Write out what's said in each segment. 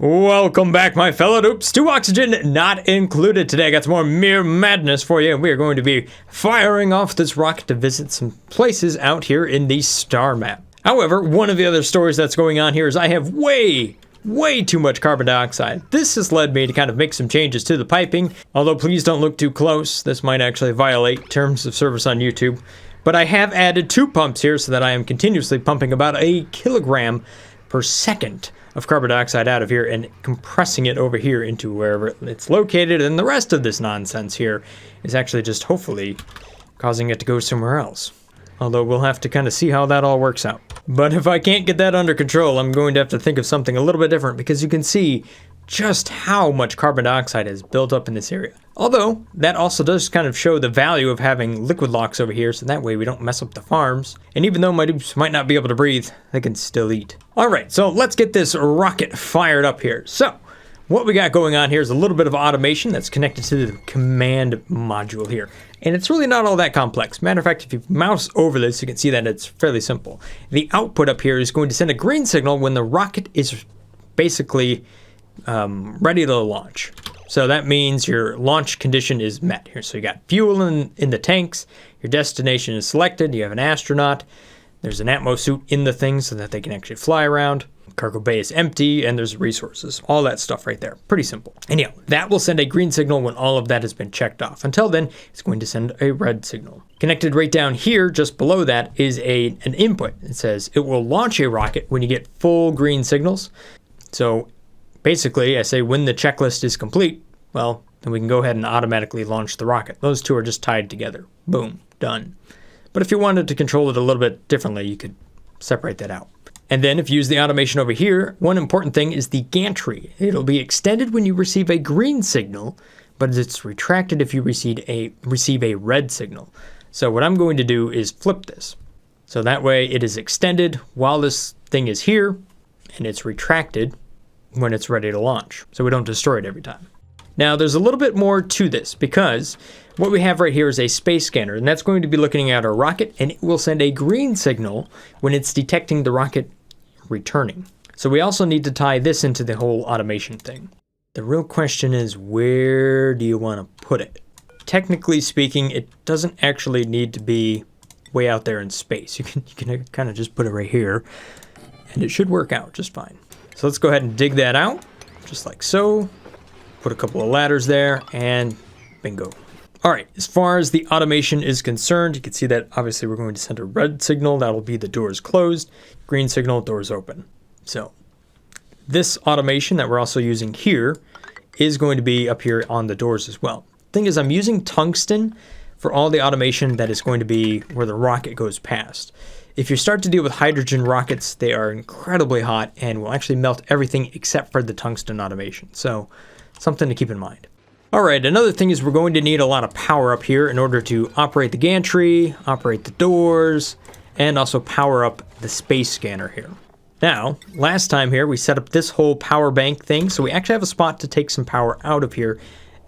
Welcome back, my fellow dupes, to Oxygen Not Included. Today I got some more mere madness for you, and we are going to be firing off this rocket to visit some places out here in the star map. However, one of the other stories that's going on here is I have way too much carbon dioxide. This has led me to kind of make some changes to the piping, although please don't look too close. This might actually violate terms of service on YouTube. But I have added 2 pumps here so that I am continuously pumping about a kilogram per second of carbon dioxide out of here and compressing it over here into wherever it's located, and the rest of this nonsense here is actually just hopefully causing it to go somewhere else. Although we'll have to kind of see how that all works out. But if I can't get that under control, I'm going to have to think of something a little bit different, because you can see just how much carbon dioxide is built up in this area. Although, that also does kind of show the value of having liquid locks over here, so that way we don't mess up the farms. And even though my dupes might not be able to breathe, they can still eat. Alright, so let's get this rocket fired up here. So, what we got going on here is a little bit of automation that's connected to the command module here. And it's really not all that complex. Matter of fact, if you mouse over this, you can see that it's fairly simple. The output up here is going to send a green signal when the rocket is basically ready to launch. So that means your launch condition is met here. So you got fuel in the tanks, your destination is selected, you have an astronaut, there's an atmo suit in the thing so that they can actually fly around, cargo bay is empty, and there's resources. All that stuff right there. Pretty simple. Anyhow, that will send a green signal when all of that has been checked off. Until then, it's going to send a red signal. Connected right down here, just below that, is an input. It says it will launch a rocket when you get full green signals. So basically, I say when the checklist is complete, well, then we can go ahead and automatically launch the rocket. Those two are just tied together. Boom, done. But if you wanted to control it a little bit differently, you could separate that out. And then if you use the automation over here, one important thing is the gantry. It'll be extended when you receive a green signal, but it's retracted if you receive a red signal. So what I'm going to do is flip this. So that way it is extended while this thing is here, and it's retracted when it's ready to launch, so we don't destroy it every time. Now there's a little bit more to this, because what we have right here is a space scanner, and that's going to be looking at our rocket, and it will send a green signal when it's detecting the rocket returning. So we also need to tie this into the whole automation thing. The real question is, where do you want to put it? Technically speaking, it doesn't actually need to be way out there in space. You can kind of just put it right here, and it should work out just fine. So let's go ahead and dig that out, just like so. Put a couple of ladders there, and bingo. All right, as far as the automation is concerned, you can see that obviously we're going to send a red signal. That'll be the doors closed. Green signal, doors open. So this automation that we're also using here is going to be up here on the doors as well. Thing is, I'm using tungsten for all the automation that is going to be where the rocket goes past. If you start to deal with hydrogen rockets, they are incredibly hot and will actually melt everything except for the tungsten automation. So something to keep in mind. All right, another thing is we're going to need a lot of power up here in order to operate the gantry, operate the doors, and also power up the space scanner here. Now, last time here, we set up this whole power bank thing, so we actually have a spot to take some power out of here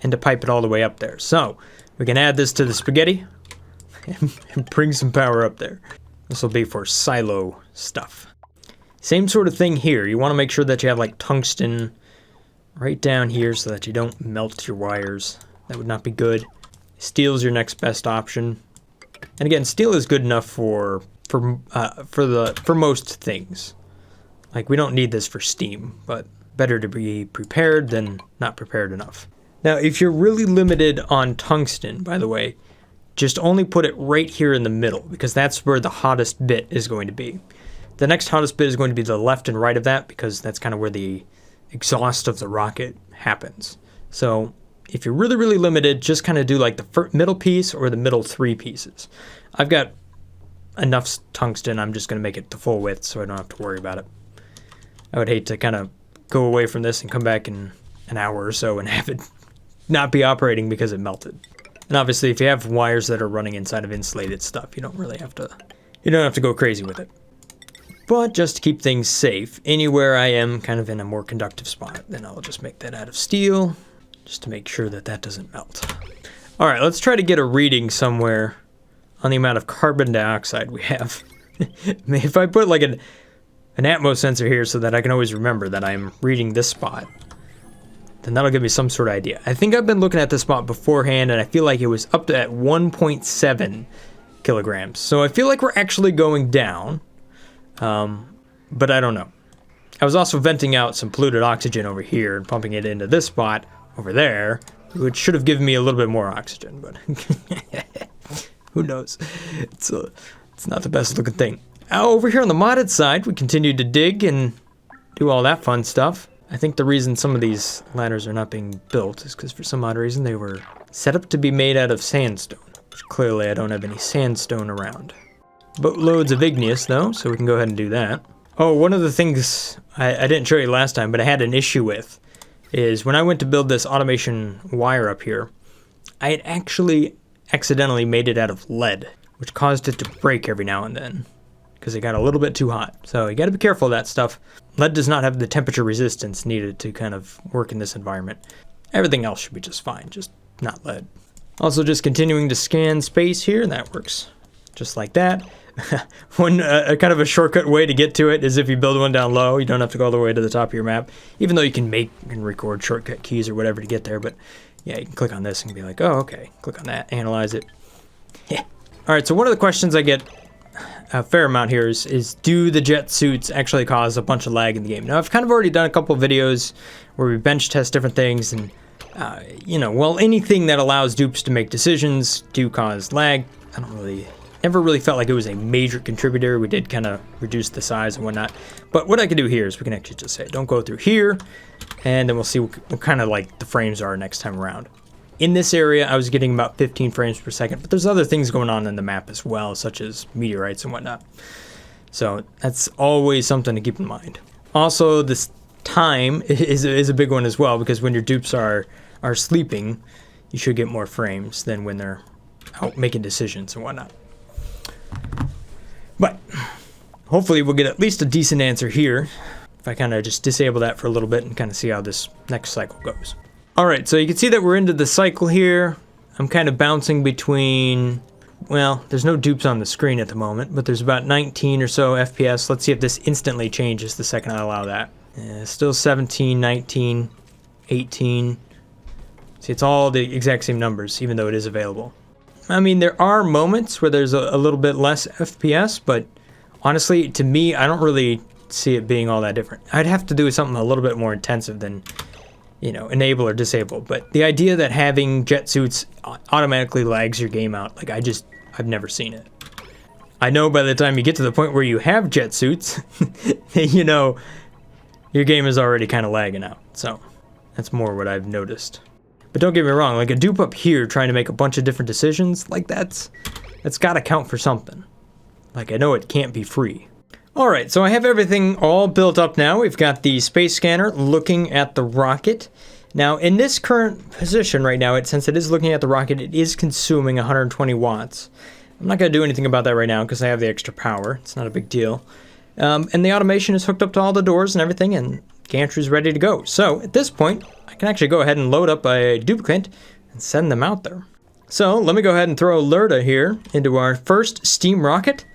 and to pipe it all the way up there. So we can add this to the spaghetti and bring some power up there. This will be for silo stuff. Same sort of thing here. You want to make sure that you have like tungsten right down here so that you don't melt your wires. That would not be good. Steel is your next best option. And again, steel is good enough for most things. Like, we don't need this for steam, but better to be prepared than not prepared enough. Now, if you're really limited on tungsten, by the way, just only put it right here in the middle, because that's where the hottest bit is going to be. The next hottest bit is going to be the left and right of that, because that's kind of where the exhaust of the rocket happens. So if you're really limited, just kind of do like the middle piece or the middle 3 pieces. I've got enough tungsten, I'm just going to make it the full width so I don't have to worry about it. I would hate to kind of go away from this and come back in an hour or so and have it not be operating because it melted. And obviously, if you have wires that are running inside of insulated stuff, you don't have to go crazy with it. But just to keep things safe, anywhere I am kind of in a more conductive spot, then I'll just make that out of steel, just to make sure that that doesn't melt. All right, let's try to get a reading somewhere on the amount of carbon dioxide we have. If I put like an atmos sensor here so that I can always remember that I'm reading this spot, then that'll give me some sort of idea. I think I've been looking at this spot beforehand, and I feel like it was up to at 1.7 kilograms. So I feel like we're actually going down, but I don't know. I was also venting out some polluted oxygen over here and pumping it into this spot over there, which should have given me a little bit more oxygen, but who knows? It's not the best looking thing. Over here on the modded side, we continue to dig and do all that fun stuff. I think the reason some of these ladders are not being built is because for some odd reason they were set up to be made out of sandstone, which clearly I don't have any sandstone around. Boatloads of igneous though, so we can go ahead and do that. Oh, one of the things I didn't show you last time, but I had an issue with, is when I went to build this automation wire up here, I had actually accidentally made it out of lead, which caused it to break every now and then, because it got a little bit too hot. So you gotta be careful of that stuff. Lead does not have the temperature resistance needed to kind of work in this environment. Everything else should be just fine, just not lead. Also just continuing to scan space here, and that works just like that. One kind of a shortcut way to get to it is if you build one down low, you don't have to go all the way to the top of your map, even though you can make and record shortcut keys or whatever to get there. But yeah, you can click on this and be like, oh, okay, click on that, analyze it. All right, so one of the questions I get a fair amount here is do the jet suits actually cause a bunch of lag in the game? Now, I've kind of already done a couple of videos where we bench test different things, and you know, well, anything that allows dupes to make decisions do cause lag. I never really felt like it was a major contributor. We did kind of reduce the size and whatnot. But what I can do here is we can actually just say, don't go through here, and then we'll see what kind of like the frames are next time around. In this area, I was getting about 15 frames per second, but there's other things going on in the map as well, such as meteorites and whatnot. So that's always something to keep in mind. Also, this time is a big one as well, because when your dupes are sleeping, you should get more frames than when they're out making decisions and whatnot. But hopefully we'll get at least a decent answer here if I kind of just disable that for a little bit and kind of see how this next cycle goes. All right, so you can see that we're into the cycle here. I'm kind of bouncing between, well, there's no dupes on the screen at the moment, but there's about 19 or so FPS. Let's see if this instantly changes the second I allow that. Still 17, 19, 18. See, it's all the exact same numbers, even though it is available. I mean, there are moments where there's a little bit less FPS, but honestly, to me, I don't really see it being all that different. I'd have to do something a little bit more intensive than, you know, enable or disable. But the idea that having jet suits automatically lags your game out, like I've never seen it. I know by the time you get to the point where you have jet suits, you know, your game is already kind of lagging out. So that's more what I've noticed. But don't get me wrong, like a dupe up here trying to make a bunch of different decisions, like that's gotta count for something. Like I know it can't be free. Alright, so I have everything all built up now. We've got the space scanner looking at the rocket. Now in this current position right now, since it is looking at the rocket, it is consuming 120 watts. I'm not gonna do anything about that right now because I have the extra power. It's not a big deal. And the automation is hooked up to all the doors and everything, and gantry's ready to go. So at this point, I can actually go ahead and load up a duplicate and send them out there. So let me go ahead and throw Lerda here into our first steam rocket,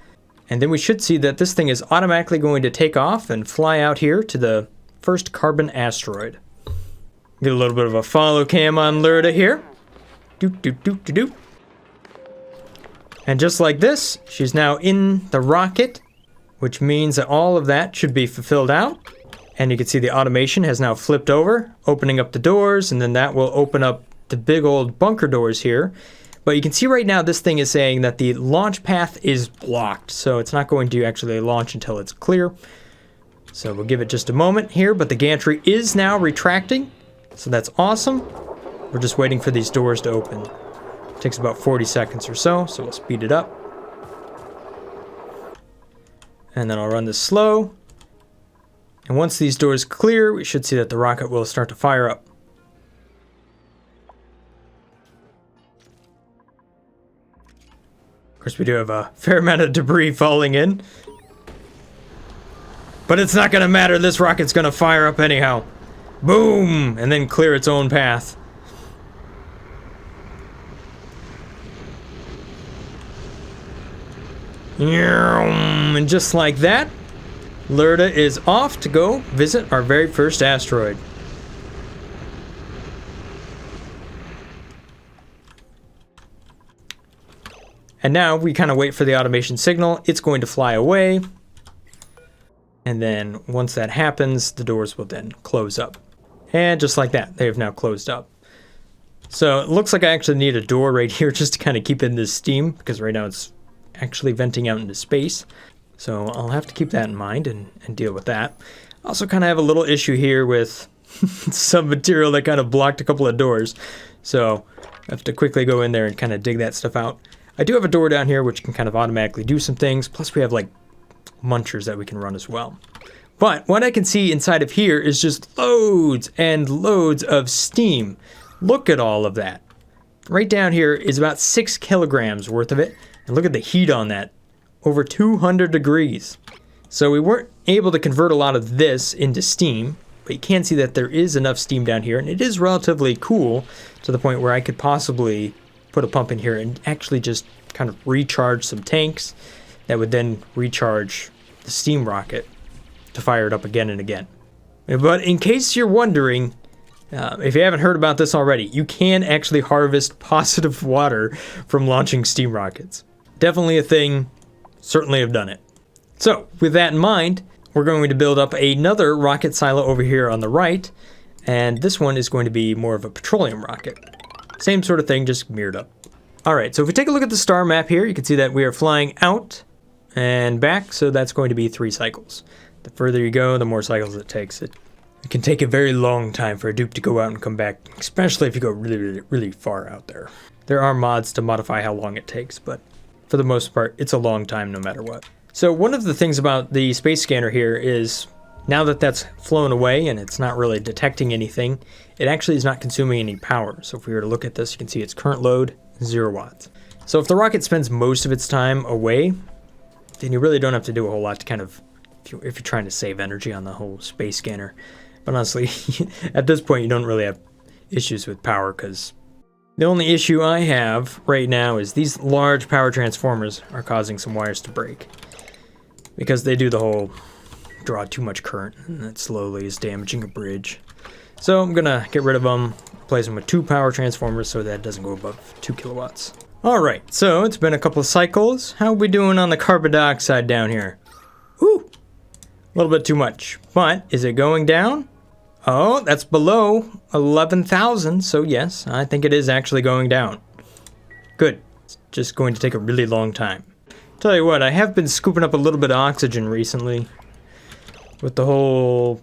and then we should see that this thing is automatically going to take off and fly out here to the first carbon asteroid. Get a little bit of a follow cam on Lerda here. Doop, doop, doop, doop, doop. And just like this, she's now in the rocket, which means that all of that should be fulfilled out. And you can see the automation has now flipped over, opening up the doors, and then that will open up the big old bunker doors here. But you can see right now this thing is saying that the launch path is blocked, so it's not going to actually launch until it's clear. So we'll give it just a moment here, but the gantry is now retracting, so that's awesome. We're just waiting for these doors to open. It takes about 40 seconds or so we'll speed it up. And then I'll run this slow. And once these doors clear, we should see that the rocket will start to fire up. Of course, we do have a fair amount of debris falling in. But it's not going to matter. This rocket's going to fire up anyhow. Boom! And then clear its own path. And just like that, Lurda is off to go visit our very first asteroid. And now we kind of wait for the automation signal. It's going to fly away. And then once that happens, the doors will then close up. And just like that, they have now closed up. So it looks like I actually need a door right here just to kind of keep in this steam, because right now it's actually venting out into space. So I'll have to keep that in mind and deal with that. I also kind of have a little issue here with some material that kind of blocked a couple of doors. So I have to quickly go in there and kind of dig that stuff out. I do have a door down here which can kind of automatically do some things. Plus we have like munchers that we can run as well. But what I can see inside of here is just loads and loads of steam. Look at all of that. Right down here is about 6 kilograms worth of it. And look at the heat on that. Over 200 degrees. So we weren't able to convert a lot of this into steam, but you can see that there is enough steam down here, and it is relatively cool to the point where I could possibly put a pump in here and actually just kind of recharge some tanks that would then recharge the steam rocket to fire it up again and again. But in case you're wondering, if you haven't heard about this already, you can actually harvest positive water from launching steam rockets. Definitely a thing. Certainly have done it. So with that in mind, we're going to build up another rocket silo over here on the right, and this one is going to be more of a petroleum rocket. Same sort of thing, just mirrored up. Alright, so if we take a look at the star map here, you can see that we are flying out and back, so that's going to be 3 cycles. The further you go, the more cycles it takes. It can take a very long time for a dupe to go out and come back, especially if you go really far out there. There are mods to modify how long it takes, but for the most part, it's a long time no matter what. So one of the things about the space scanner here is now that that's flown away and it's not really detecting anything, it actually is not consuming any power. So if we were to look at this, you can see its current load, 0 watts. So if the rocket spends most of its time away, then you really don't have to do a whole lot to kind of, if you're trying to save energy on the whole space scanner. But honestly, at this point, you don't really have issues with power, because the only issue I have right now is these large power transformers are causing some wires to break. Because they do the whole draw too much current, and that slowly is damaging a bridge. So I'm gonna get rid of them, replace them with 2 power transformers so that it doesn't go above 2 kilowatts. Alright, so it's been a couple of cycles. How are we doing on the carbon dioxide down here? Whew! A little bit too much. But is it going down? Oh, that's below 11,000, so yes, I think it is actually going down. Good. It's just going to take a really long time. Tell you what, I have been scooping up a little bit of oxygen recently with the whole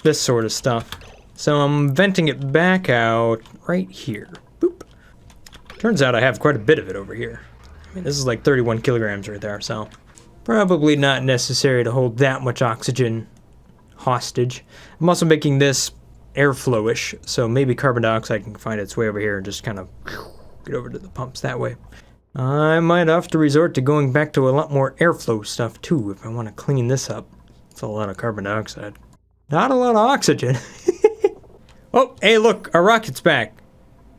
this sort of stuff. So I'm venting it back out right here. Boop. Turns out I have quite a bit of it over here. I mean, this is like 31 kilograms right there, so probably not necessary to hold that much oxygen hostage. I'm also making this airflowish, so maybe carbon dioxide can find its way over here and just kind of get over to the pumps that way. I might have to resort to going back to a lot more airflow stuff too if I want to clean this up. It's a lot of carbon dioxide. Not a lot of oxygen. Oh, hey look, our rocket's back.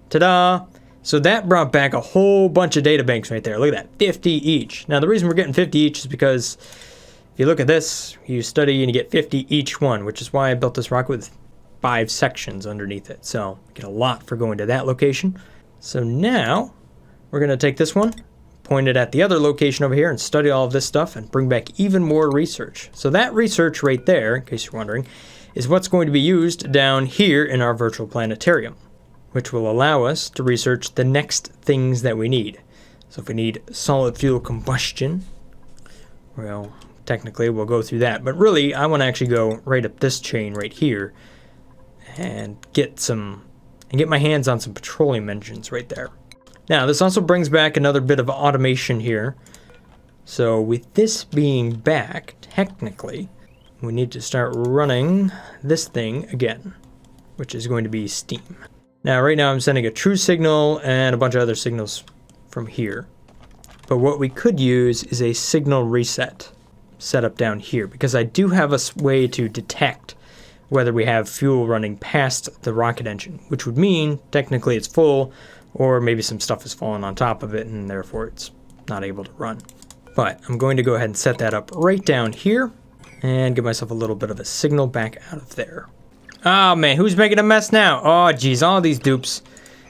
Ta-da! So that brought back a whole bunch of data banks right there. Look at that, 50 each. Now the reason we're getting 50 each is because if you look at this, you study and you get 50 each one, which is why I built this rocket with 5 sections underneath it. So you get a lot for going to that location. So now we're going to take this one, point it at the other location over here, and study all of this stuff and bring back even more research. So that research right there, in case you're wondering, is what's going to be used down here in our virtual planetarium, which will allow us to research the next things that we need. So if we need solid fuel combustion, well, technically we'll go through that. But really, I want to actually go right up this chain right here and get my hands on some petroleum engines right there. Now, this also brings back another bit of automation here. So with this being back, technically, we need to start running this thing again, which is going to be steam. Now, right now I'm sending a true signal and a bunch of other signals from here. But what we could use is a signal reset setup down here, because I do have a way to detect whether we have fuel running past the rocket engine, which would mean technically it's full, or maybe some stuff has fallen on top of it and therefore it's not able to run. But I'm going to go ahead and set that up right down here. And get myself a little bit of a signal back out of there. Oh man, who's making a mess now? Oh geez, all these dupes.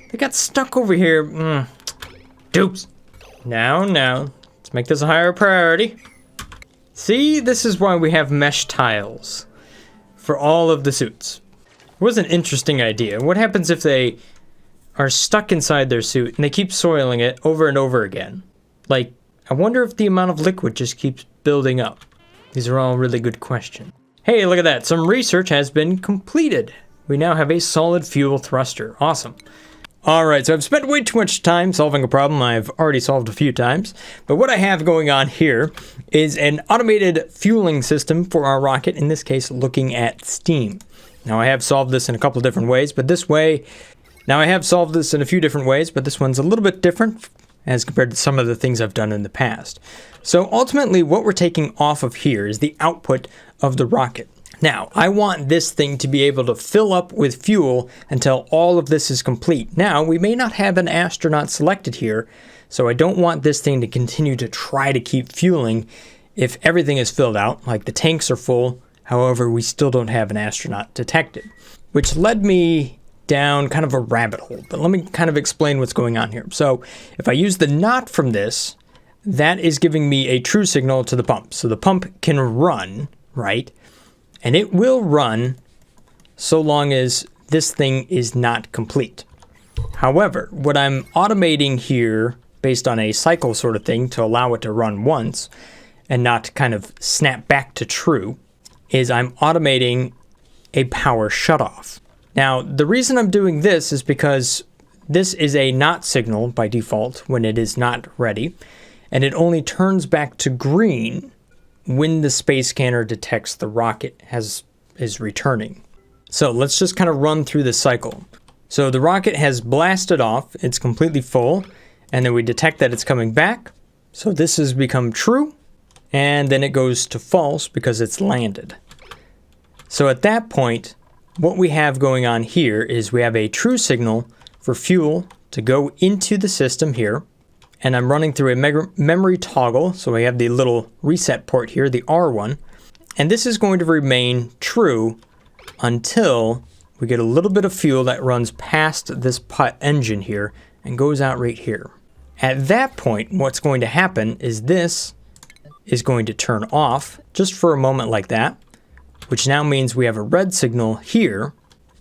They got stuck over here. Dupes. Now, let's make this a higher priority. See, this is why we have mesh tiles for all of the suits. It was an interesting idea. What happens if they are stuck inside their suit and they keep soiling it over and over again? Like, I wonder if the amount of liquid just keeps building up. These are all really good questions. Hey, look at that. Some research has been completed. We now have a solid fuel thruster. Awesome. Alright, so I've spent way too much time solving a problem I've already solved a few times. But what I have going on here is an automated fueling system for our rocket, in this case looking at steam. Now I have solved this in a couple different ways, but this way... Now I have solved this in a few different ways, but this one's a little bit different as compared to some of the things I've done in the past. So ultimately what we're taking off of here is the output of the rocket. Now, I want this thing to be able to fill up with fuel until all of this is complete. Now, we may not have an astronaut selected here, so I don't want this thing to continue to try to keep fueling if everything is filled out, like the tanks are full, however, we still don't have an astronaut detected. Which led me down kind of a rabbit hole, but let me kind of explain what's going on here. So if I use the not from this, that is giving me a true signal to the pump. So the pump can run, right? And it will run so long as this thing is not complete. However, what I'm automating here based on a cycle sort of thing to allow it to run once and not kind of snap back to true is I'm automating a power shutoff. Now, the reason I'm doing this is because this is a not signal by default when it is not ready, and it only turns back to green when the space scanner detects the rocket is returning. So let's just kind of run through the cycle. So the rocket has blasted off, it's completely full, and then we detect that it's coming back. So this has become true, and then it goes to false because it's landed. So at that point, what we have going on here is we have a true signal for fuel to go into the system here. And I'm running through a memory toggle, so we have the little reset port here, the R1. And this is going to remain true until we get a little bit of fuel that runs past this engine here and goes out right here. At that point, what's going to happen is this is going to turn off just for a moment like that, which now means we have a red signal here,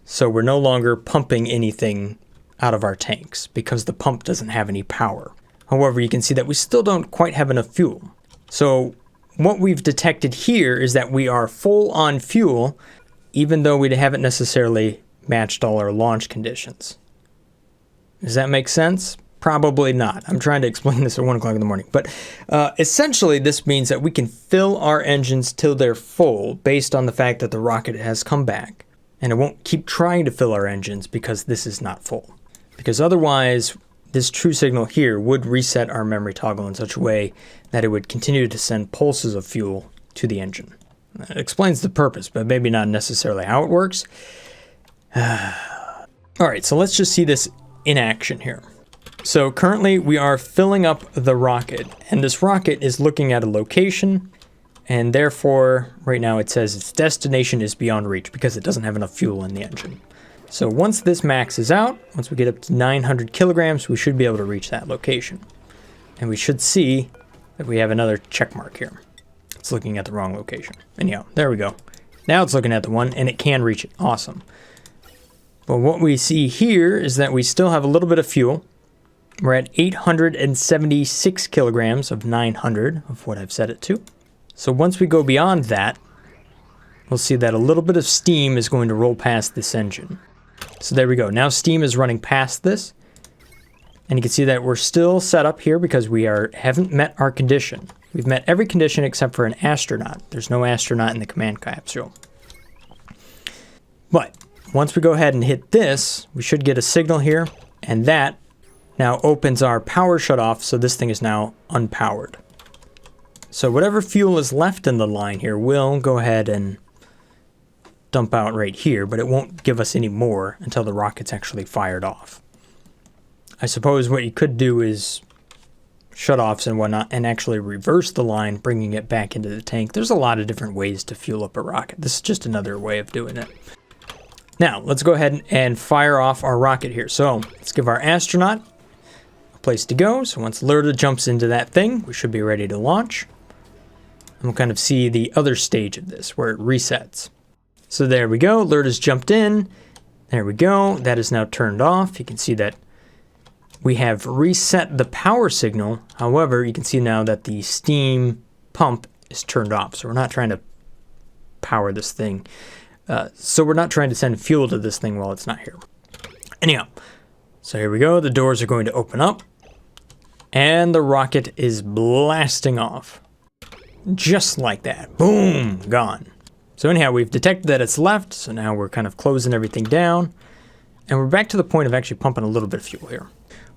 so we're no longer pumping anything out of our tanks because the pump doesn't have any power. However, you can see that we still don't quite have enough fuel. So what we've detected here is that we are full on fuel, even though we haven't necessarily matched all our launch conditions. Does that make sense? Probably not. I'm trying to explain this at 1 o'clock in the morning. But essentially, this means that we can fill our engines till they're full based on the fact that the rocket has come back. And it won't keep trying to fill our engines because this is not full. Because otherwise, this true signal here would reset our memory toggle in such a way that it would continue to send pulses of fuel to the engine. It explains the purpose, but maybe not necessarily how it works. Alright, so let's just see this in action here. So currently we are filling up the rocket, and this rocket is looking at a location, and therefore right now it says its destination is beyond reach because it doesn't have enough fuel in the engine. So once this maxes out, once we get up to 900 kilograms, we should be able to reach that location. And we should see that we have another check mark here. It's looking at the wrong location. Anyhow, there we go. Now it's looking at the one, and it can reach it. Awesome. But what we see here is that we still have a little bit of fuel. We're at 876 kilograms of 900 of what I've set it to. So once we go beyond that, we'll see that a little bit of steam is going to roll past this engine. So there we go. Now steam is running past this. And you can see that we're still set up here because we haven't met our condition. We've met every condition except for an astronaut. There's no astronaut in the command capsule. But once we go ahead and hit this, we should get a signal here. And that now opens our power shutoff, so this thing is now unpowered. So whatever fuel is left in the line here will go ahead and dump out right here, but it won't give us any more until the rocket's actually fired off. I suppose what you could do is shutoffs and whatnot and actually reverse the line, bringing it back into the tank. There's a lot of different ways to fuel up a rocket. This is just another way of doing it. Now, let's go ahead and fire off our rocket here. So, let's give our astronaut a place to go. So once Lurda jumps into that thing, we should be ready to launch. And we'll kind of see the other stage of this, where it resets. So there we go, Lurda's jumped in. There we go, that is now turned off. You can see that we have reset the power signal. However, you can see now that the steam pump is turned off. So we're not trying to power this thing. So we're not trying to send fuel to this thing while it's not here. Anyhow, so here we go. The doors are going to open up. And the rocket is blasting off. Just like that. Boom, gone. So anyhow, we've detected that it's left. So now we're kind of closing everything down. And we're back to the point of actually pumping a little bit of fuel here.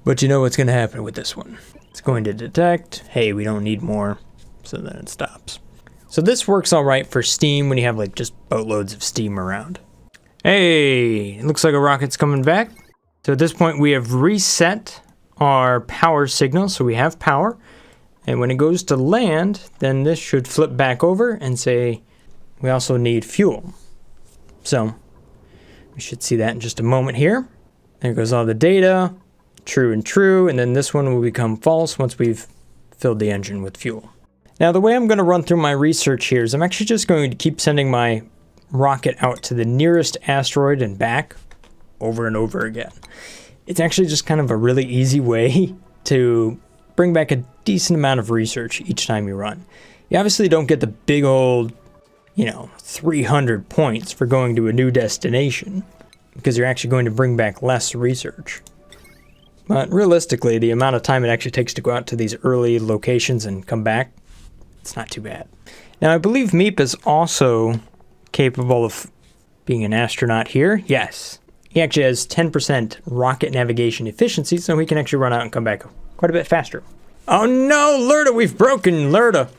But you know what's going to happen with this one. It's going to detect, hey, we don't need more. So then it stops. So this works all right for steam when you have like just boatloads of steam around. Hey, it looks like a rocket's coming back. So at this point we have reset our power signal, so we have power. And when it goes to land, then this should flip back over and say we also need fuel. So we should see that in just a moment here. There goes all the data, true and true, and then this one will become false once we've filled the engine with fuel. Now the way I'm going to run through my research here is I'm actually just going to keep sending my rocket out to the nearest asteroid and back over and over again. It's actually just kind of a really easy way to bring back a decent amount of research each time you run. You obviously don't get the big old, 300 points for going to a new destination because you're actually going to bring back less research. But realistically, the amount of time it actually takes to go out to these early locations and come back, it's not too bad. Now, I believe Meep is also capable of being an astronaut here. Yes. He actually has 10% rocket navigation efficiency, so he can actually run out and come back quite a bit faster. Oh no, Lurda, we've broken Lurda.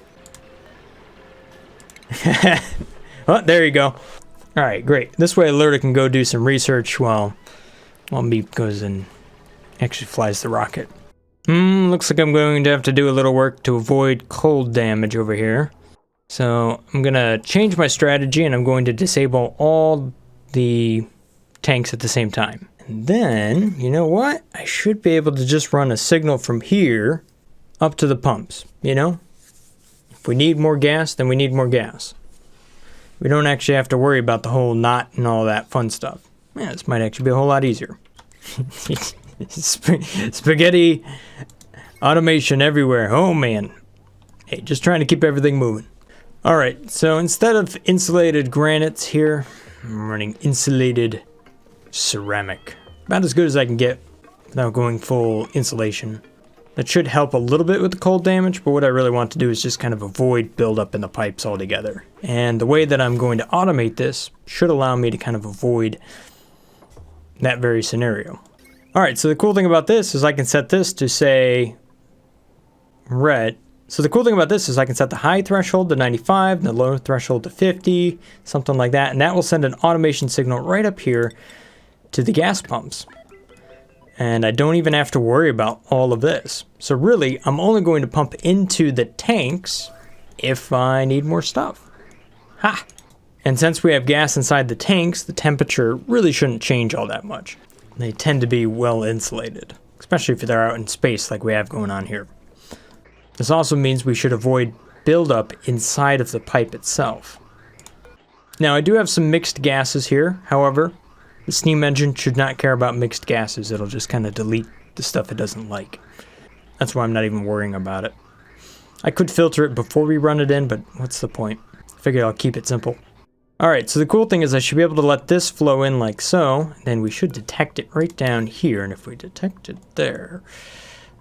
Oh, there you go. All right, great. This way Lurda can go do some research while Meep goes and actually flies the rocket. Looks like I'm going to have to do a little work to avoid cold damage over here. So I'm going to change my strategy and I'm going to disable all the tanks at the same time. And then, you know what? I should be able to just run a signal from here up to the pumps, If we need more gas, then we need more gas. We don't actually have to worry about the whole knot and all that fun stuff. Yeah, this might actually be a whole lot easier. Spaghetti automation everywhere. Oh man. Hey, just trying to keep everything moving. All right, so instead of insulated granites here, I'm running insulated ceramic. About as good as I can get without going full insulation. That should help a little bit with the cold damage, but what I really want to do is just kind of avoid buildup in the pipes altogether. And the way that I'm going to automate this should allow me to kind of avoid that very scenario. All right, so the cool thing about this is I can set this to say red. So the cool thing about this is I can set the high threshold to 95, and the low threshold to 50, something like that, and that will send an automation signal right up here to the gas pumps. And I don't even have to worry about all of this. So really, I'm only going to pump into the tanks if I need more stuff. Ha! And since we have gas inside the tanks, the temperature really shouldn't change all that much. They tend to be well insulated, especially if they're out in space like we have going on here. This also means we should avoid buildup inside of the pipe itself. Now, I do have some mixed gases here. However, the steam engine should not care about mixed gases. It'll just kind of delete the stuff it doesn't like. That's why I'm not even worrying about it. I could filter it before we run it in, but what's the point? I figured I'll keep it simple. Alright, so the cool thing is I should be able to let this flow in like so, then we should detect it right down here, and if we detect it there,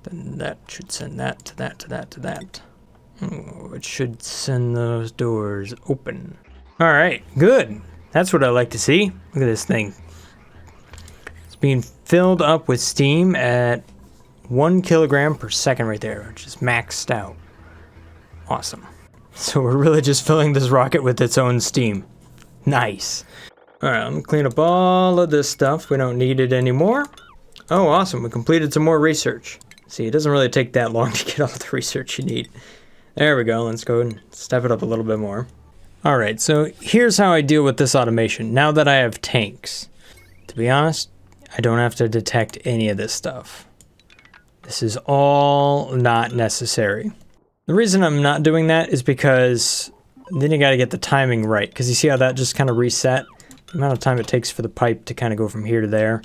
then that should send that to that to that to that. Oh, it should send those doors open. Alright, good. That's what I like to see. Look at this thing. It's being filled up with steam at 1 kilogram per second right there, which is maxed out. Awesome. So we're really just filling this rocket with its own steam. Nice. Alright, I'm gonna clean up all of this stuff. We don't need it anymore. Oh, awesome. We completed some more research. See, it doesn't really take that long to get all the research you need. There we go. Let's go and step it up a little bit more. All right, so here's how I deal with this automation. Now that I have tanks, to be honest, I don't have to detect any of this stuff. This is all not necessary. The reason I'm not doing that is because then you got to get the timing right. Because you see how that just kind of reset? The amount of time it takes for the pipe to kind of go from here to there.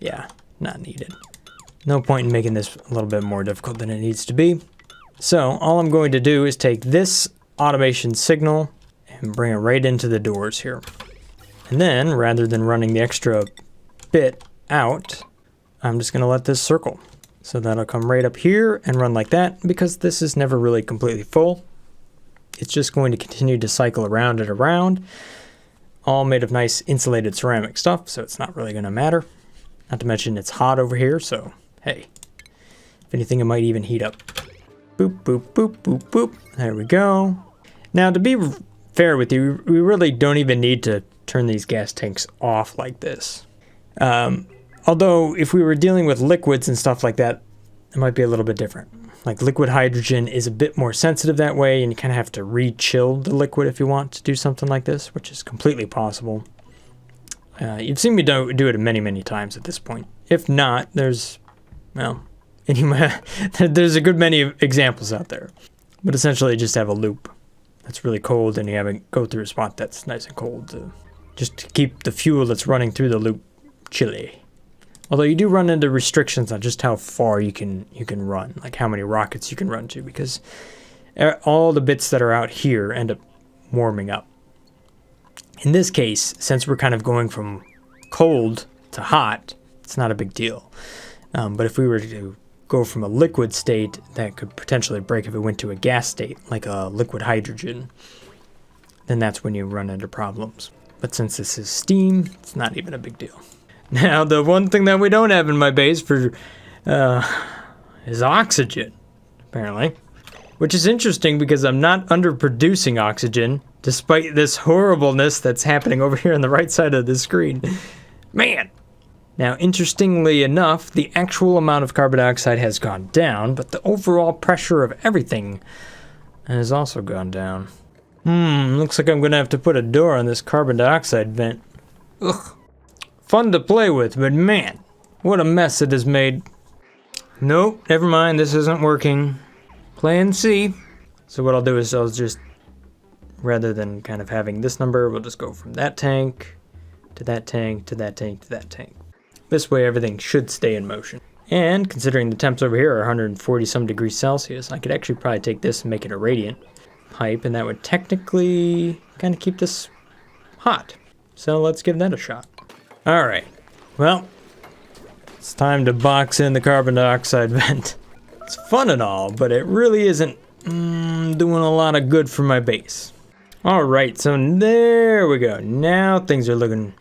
Yeah, not needed. No point in making this a little bit more difficult than it needs to be. So all I'm going to do is take this automation signal and bring it right into the doors here. And then, rather than running the extra bit out, I'm just going to let this circle. So that'll come right up here and run like that, because this is never really completely full. It's just going to continue to cycle around and around, all made of nice insulated ceramic stuff, so it's not really going to matter. Not to mention it's hot over here, so hey, if anything, it might even heat up. Boop, boop, boop, boop, boop. There we go. Now, to be fair with you, we really don't even need to turn these gas tanks off like this. Although, if we were dealing with liquids and stuff like that, it might be a little bit different. Like liquid hydrogen is a bit more sensitive that way, and you kind of have to re-chill the liquid if you want to do something like this, which is completely possible. You've seen me do it many, many times at this point. If not, there's, well, there's a good many examples out there. But essentially, just have a loop that's really cold, and you have it go through a spot that's nice and cold, just to keep the fuel that's running through the loop chilly. Although you do run into restrictions on just how far you can run, like how many rockets you can run to, because all the bits that are out here end up warming up. In this case, since we're kind of going from cold to hot, it's not a big deal. But if we were to go from a liquid state, that could potentially break if it went to a gas state, like a liquid hydrogen, then that's when you run into problems. But since this is steam, it's not even a big deal. Now, the one thing that we don't have in my base is oxygen, apparently. Which is interesting because I'm not underproducing oxygen, despite this horribleness that's happening over here on the right side of the screen. Man! Now, interestingly enough, the actual amount of carbon dioxide has gone down, but the overall pressure of everything has also gone down. Looks like I'm gonna have to put a door on this carbon dioxide vent. Ugh. Fun to play with, but man, what a mess it has made. Nope, never mind, this isn't working. Plan C. So what I'll do is I'll just, rather than kind of having this number, we'll just go from that tank to that tank to that tank to that tank. This way everything should stay in motion. And considering the temps over here are 140 some degrees Celsius, I could actually probably take this and make it a radiant pipe, and that would technically kind of keep this hot. So let's give that a shot. All right, well, it's time to box in the carbon dioxide vent. It's fun and all, but it really isn't doing a lot of good for my base. All right, so there we go. Now things are looking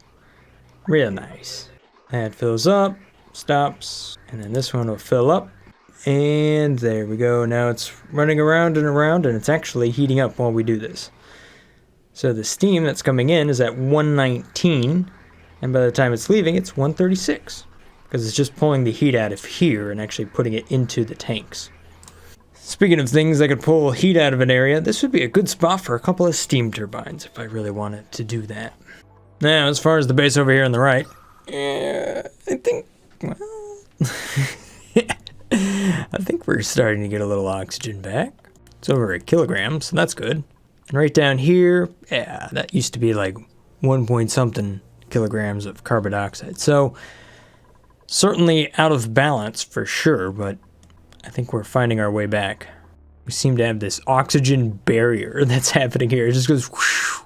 real nice. That fills up, stops, and then this one will fill up. And there we go. Now it's running around and around, and it's actually heating up while we do this. So the steam that's coming in is at 119. And by the time it's leaving, it's 136, because it's just pulling the heat out of here and actually putting it into the tanks. Speaking of things that could pull heat out of an area, this would be a good spot for a couple of steam turbines if I really wanted to do that. Now, as far as the base over here on the right, I think, well, I think we're starting to get a little oxygen back. It's over a kilogram, so that's good. And right down here, yeah, that used to be like 1 point something kilograms of carbon dioxide. So certainly out of balance for sure, but I think we're finding our way back. We seem to have this oxygen barrier that's happening here. It just goes whoosh,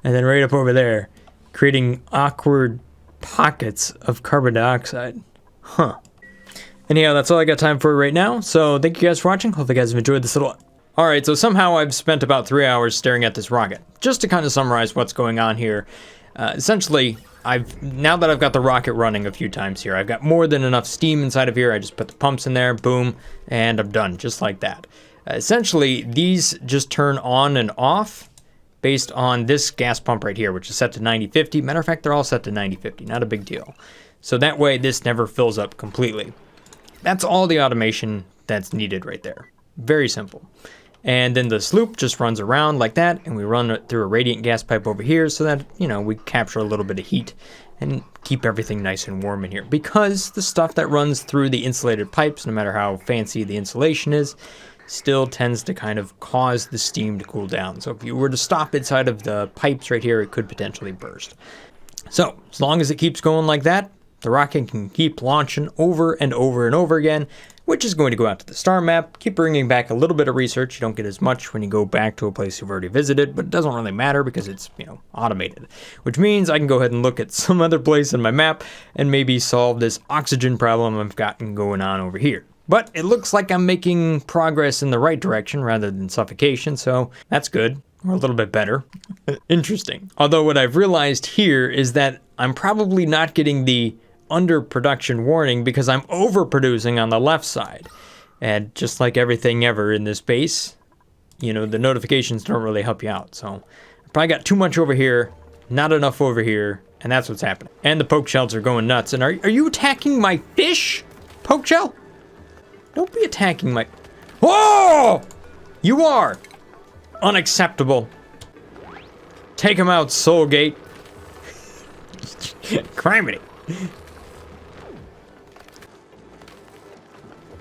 and then right up over there, creating awkward pockets of carbon dioxide. Huh. Anyhow, that's all I got time for right now. So thank you guys for watching. Hope you guys have enjoyed this little... Alright, so somehow I've spent about 3 hours staring at this rocket. Just to kind of summarize what's going on here. Essentially, now that I've got the rocket running a few times here, I've got more than enough steam inside of here. I just put the pumps in there, boom, and I'm done, just like that. Essentially, these just turn on and off based on this gas pump right here, which is set to 9050. Matter of fact, they're all set to 9050, not a big deal. So that way, this never fills up completely. That's all the automation that's needed right there. Very simple. And then the sloop just runs around like that, and we run it through a radiant gas pipe over here so that, you know, we capture a little bit of heat and keep everything nice and warm in here. Because the stuff that runs through the insulated pipes, no matter how fancy the insulation is, still tends to kind of cause the steam to cool down. So if you were to stop inside of the pipes right here, it could potentially burst. So as long as it keeps going like that, the rocket can keep launching over and over and over again, which is going to go out to the star map, keep bringing back a little bit of research. You don't get as much when you go back to a place you've already visited, but it doesn't really matter because it's, you know, automated. Which means I can go ahead and look at some other place in my map and maybe solve this oxygen problem I've gotten going on over here. But it looks like I'm making progress in the right direction rather than suffocation, so that's good. Or a little bit better. Interesting. Although what I've realized here is that I'm probably not getting the underproduction warning because I'm overproducing on the left side. And just like everything ever in this base, you know, the notifications don't really help you out. So I probably got too much over here, not enough over here, and that's what's happening. And the poke shells are going nuts. And are you attacking my fish, poke shell? Don't be attacking my... Whoa! You are! Unacceptable. Take him out, Soulgate. Criminy.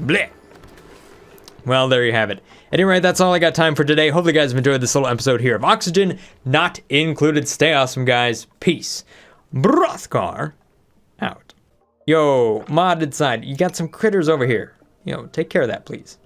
Blech. Well, there you have it. Anyway, that's all I got time for today. Hopefully you guys have enjoyed this little episode here of Oxygen Not Included. Stay awesome, guys. Peace. Brothgar out. Yo, modded side, you got some critters over here. Take care of that, please.